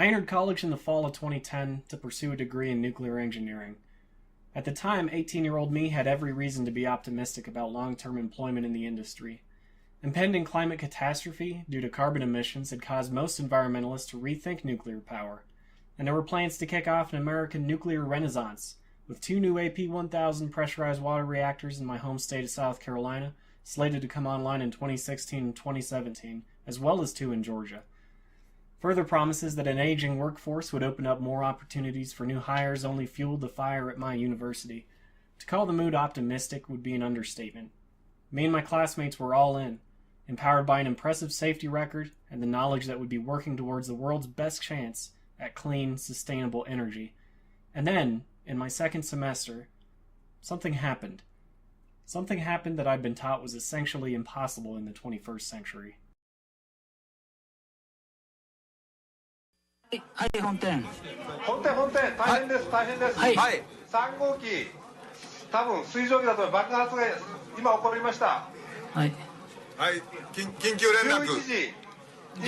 I entered college in the fall of 2010 to pursue a degree in nuclear engineering. At the time, 18-year-old me had every reason to be optimistic about long-term employment in the industry. Impending climate catastrophe due to carbon emissions had caused most environmentalists to rethink nuclear power, and there were plans to kick off an American nuclear renaissance, with 2 new AP-1000 pressurized water reactors in my home state of South Carolina, slated to come online in 2016 and 2017, as well as 2 in Georgia. Further promises that an aging workforce would open up more opportunities for new hires only fueled the fire at my university. To call the mood optimistic would be an understatement. Me and my classmates were all in, empowered by an impressive safety record and the knowledge that we'd be working towards the world's best chance at clean, sustainable energy. And then, in my second semester, something happened. Something happened that I'd been taught was essentially impossible in the 21st century. はい、本店。本店、大変です、大変です。はい。3号機、多分水蒸気だと爆発が今起こりました。はい。はい、緊急連絡。11時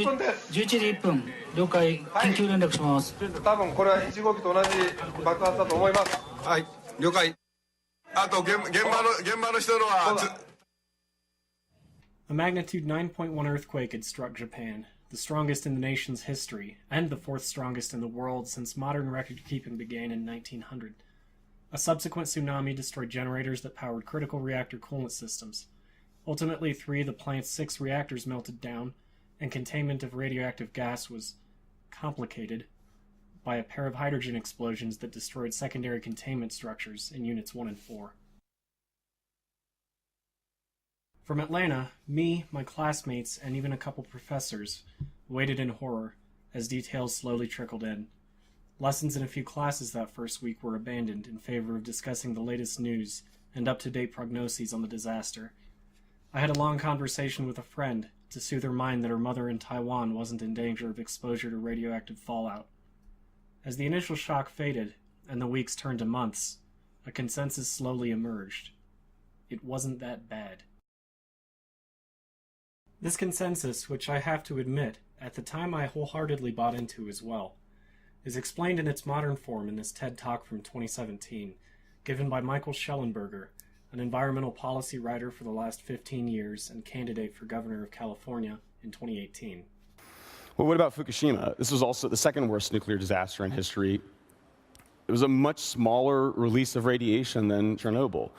1分です。11時1分、了解、緊急連絡します。多分これは1号機と同じ爆発だと思います。はい、了解。あと現場の人のは。A magnitude 9.1 earthquake had struck Japan, the strongest in the nation's history, and the 4th strongest in the world since modern record-keeping began in 1900. A subsequent tsunami destroyed generators that powered critical reactor coolant systems. Ultimately, 3 of the plant's 6 reactors melted down, and containment of radioactive gas was complicated by a pair of hydrogen explosions that destroyed secondary containment structures in Units 1 and 4. From Atlanta, me, my classmates, and even a couple professors waited in horror as details slowly trickled in. Lessons in a few classes that first week were abandoned in favor of discussing the latest news and up-to-date prognoses on the disaster. I had a long conversation with a friend to soothe her mind that her mother in Taiwan wasn't in danger of exposure to radioactive fallout. As the initial shock faded and the weeks turned to months, a consensus slowly emerged. It wasn't that bad. This consensus, which I have to admit, at the time I wholeheartedly bought into as well, is explained in its modern form in this TED Talk from 2017, given by Michael Schellenberger, an environmental policy writer for the last 15 years and candidate for governor of California in 2018. Well, what about Fukushima? This was also the second worst nuclear disaster in history. It was a much smaller release of radiation than Chernobyl.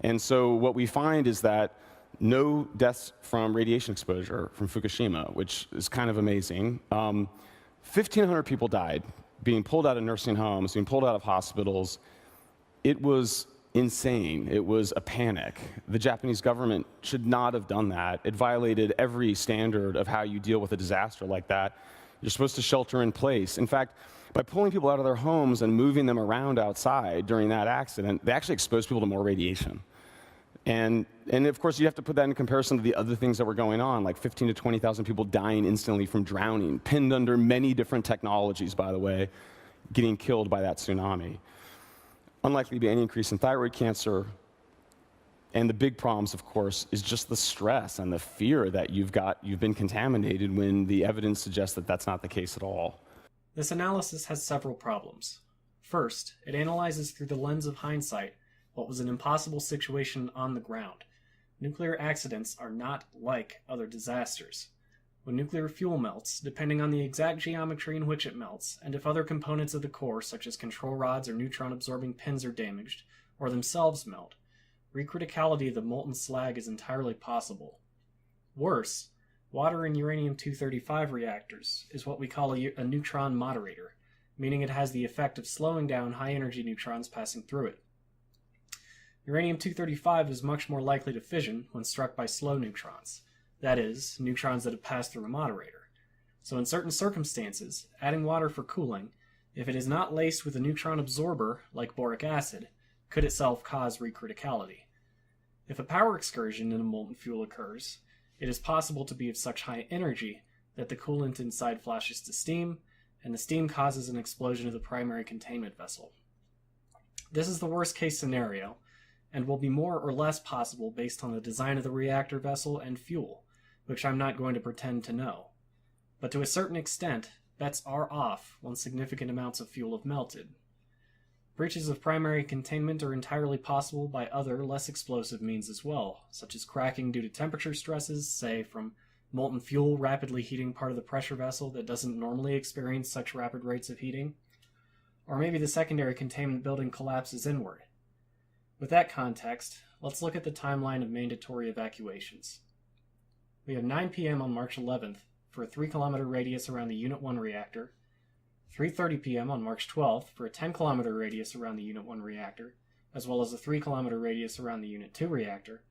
And so what we find is that no deaths from radiation exposure from Fukushima, which is kind of amazing. 1,500 people died, being pulled out of nursing homes, being pulled out of hospitals. It was insane. It was a panic. The Japanese government should not have done that. It violated every standard of how you deal with a disaster like that. You're supposed to shelter in place. In fact, by pulling people out of their homes and moving them around outside during that accident, they actually exposed people to more radiation. And of course, you have to put that in comparison to the other things that were going on, like 15 to 20,000 people dying instantly from drowning, pinned under many different technologies, by the way, getting killed by that tsunami. Unlikely to be any increase in thyroid cancer. And the big problems, of course, is just the stress and the fear that you've been contaminated when the evidence suggests that that's not the case at all. This analysis has several problems. First, it analyzes through the lens of hindsight what was an impossible situation on the ground. Nuclear accidents are not like other disasters. When nuclear fuel melts, depending on the exact geometry in which it melts, and if other components of the core, such as control rods or neutron-absorbing pins, are damaged, or themselves melt, recriticality of the molten slag is entirely possible. Worse, water in uranium-235 reactors is what we call a neutron moderator, meaning it has the effect of slowing down high-energy neutrons passing through it. Uranium-235 is much more likely to fission when struck by slow neutrons, that is, neutrons that have passed through a moderator. So in certain circumstances, adding water for cooling, if it is not laced with a neutron absorber, like boric acid, could itself cause recriticality. If a power excursion in a molten fuel occurs, it is possible to be of such high energy that the coolant inside flashes to steam, and the steam causes an explosion of the primary containment vessel. This is the worst case scenario, and will be more or less possible based on the design of the reactor vessel and fuel, which I'm not going to pretend to know. But to a certain extent, bets are off once significant amounts of fuel have melted. Breaches of primary containment are entirely possible by other, less explosive means as well, such as cracking due to temperature stresses, say from molten fuel rapidly heating part of the pressure vessel that doesn't normally experience such rapid rates of heating, or maybe the secondary containment building collapses inward. With that context, let's look at the timeline of mandatory evacuations. We have 9 p.m. on March 11th for a 3-kilometer radius around the Unit 1 reactor, 3:30 p.m. on March 12th for a 10-kilometer radius around the Unit 1 reactor, as well as a 3-kilometer radius around the Unit 2 reactor,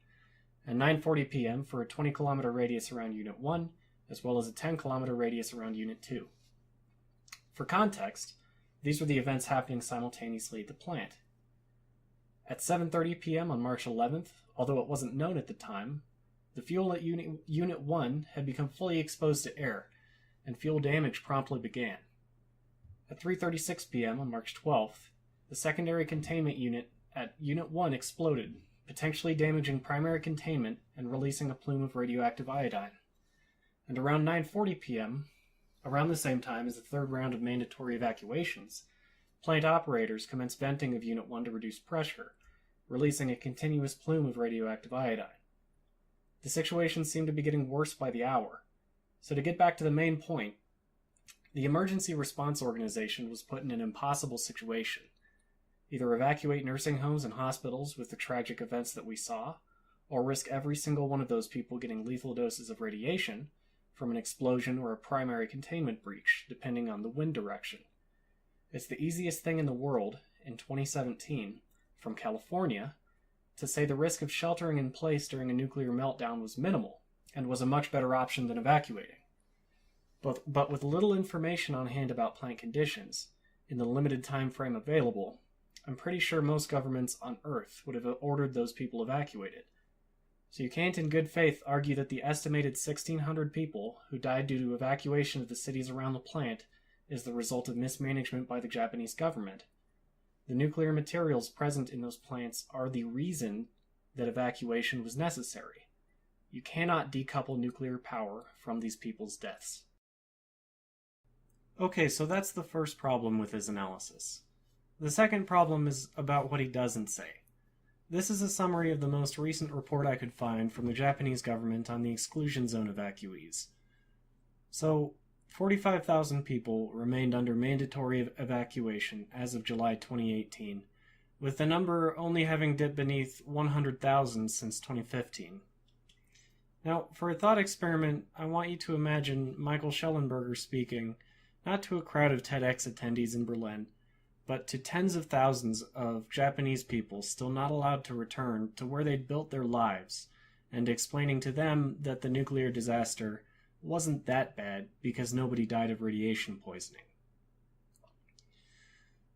and 9:40 p.m. for a 20-kilometer radius around Unit 1, as well as a 10-kilometer radius around Unit 2. For context, these were the events happening simultaneously at the plant. At 7:30 p.m. on March 11th, although it wasn't known at the time, the fuel at Unit 1 had become fully exposed to air, and fuel damage promptly began. At 3:36 p.m. on March 12th, the secondary containment unit at Unit 1 exploded, potentially damaging primary containment and releasing a plume of radioactive iodine. And around 9:40 p.m., around the same time as the third round of mandatory evacuations, plant operators commenced venting of Unit 1 to reduce pressure, releasing a continuous plume of radioactive iodine. The situation seemed to be getting worse by the hour, so to get back to the main point, the Emergency Response Organization was put in an impossible situation. Either evacuate nursing homes and hospitals with the tragic events that we saw, or risk every single one of those people getting lethal doses of radiation from an explosion or a primary containment breach, depending on the wind direction. It's the easiest thing in the world, in 2017, from California, to say the risk of sheltering in place during a nuclear meltdown was minimal, and was a much better option than evacuating. But with little information on hand about plant conditions, in the limited time frame available, I'm pretty sure most governments on Earth would have ordered those people evacuated. So you can't in good faith argue that the estimated 1,600 people who died due to evacuation of the cities around the plant is the result of mismanagement by the Japanese government. The nuclear materials present in those plants are the reason that evacuation was necessary. You cannot decouple nuclear power from these people's deaths. Okay, so that's the first problem with his analysis. The second problem is about what he doesn't say. This is a summary of the most recent report I could find from the Japanese government on the exclusion zone evacuees. So, 45,000 people remained under mandatory evacuation as of July 2018, with the number only having dipped beneath 100,000 since 2015. Now, for a thought experiment, I want you to imagine Michael Schellenberger speaking, not to a crowd of TEDx attendees in Berlin, but to tens of thousands of Japanese people still not allowed to return to where they'd built their lives, and explaining to them that the nuclear disaster wasn't that bad because nobody died of radiation poisoning.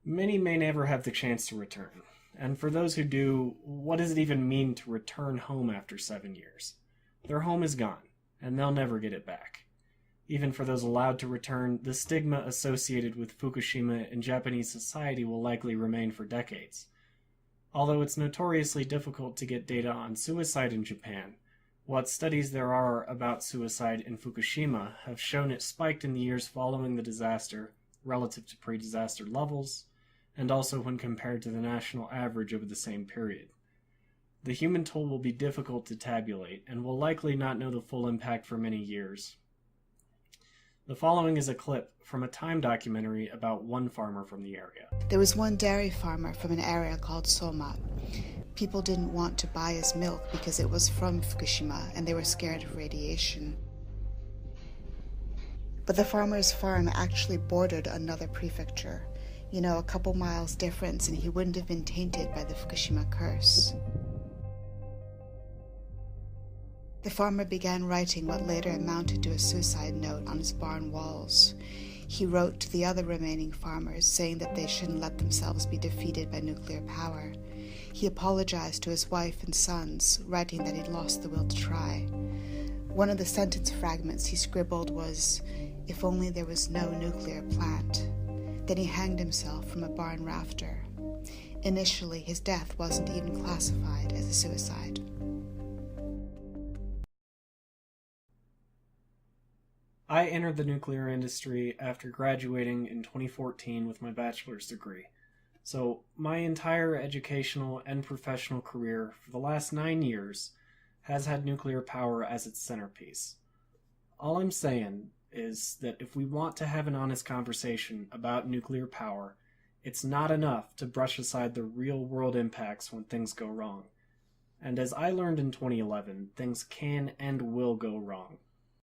Many may never have the chance to return, and for those who do, what does it even mean to return home after 7 years? Their home is gone, and they'll never get it back. Even for those allowed to return, the stigma associated with Fukushima in Japanese society will likely remain for decades. Although it's notoriously difficult to get data on suicide in Japan, what studies there are about suicide in Fukushima have shown it spiked in the years following the disaster relative to pre-disaster levels, and also when compared to the national average over the same period. The human toll will be difficult to tabulate, and will likely not know the full impact for many years. The following is a clip from a Time documentary about one farmer from the area. There was one dairy farmer from an area called Soma. People didn't want to buy his milk because it was from Fukushima and they were scared of radiation. But the farmer's farm actually bordered another prefecture. You know, a couple miles difference, and he wouldn't have been tainted by the Fukushima curse. The farmer began writing what later amounted to a suicide note on his barn walls. He wrote to the other remaining farmers, saying that they shouldn't let themselves be defeated by nuclear power. He apologized to his wife and sons, writing that he'd lost the will to try. One of the sentence fragments he scribbled was, "If only there was no nuclear plant." Then he hanged himself from a barn rafter. Initially, his death wasn't even classified as a suicide. I entered the nuclear industry after graduating in 2014 with my bachelor's degree. So, my entire educational and professional career for the last 9 years has had nuclear power as its centerpiece. All I'm saying is that if we want to have an honest conversation about nuclear power, it's not enough to brush aside the real-world impacts when things go wrong. And as I learned in 2011, things can and will go wrong.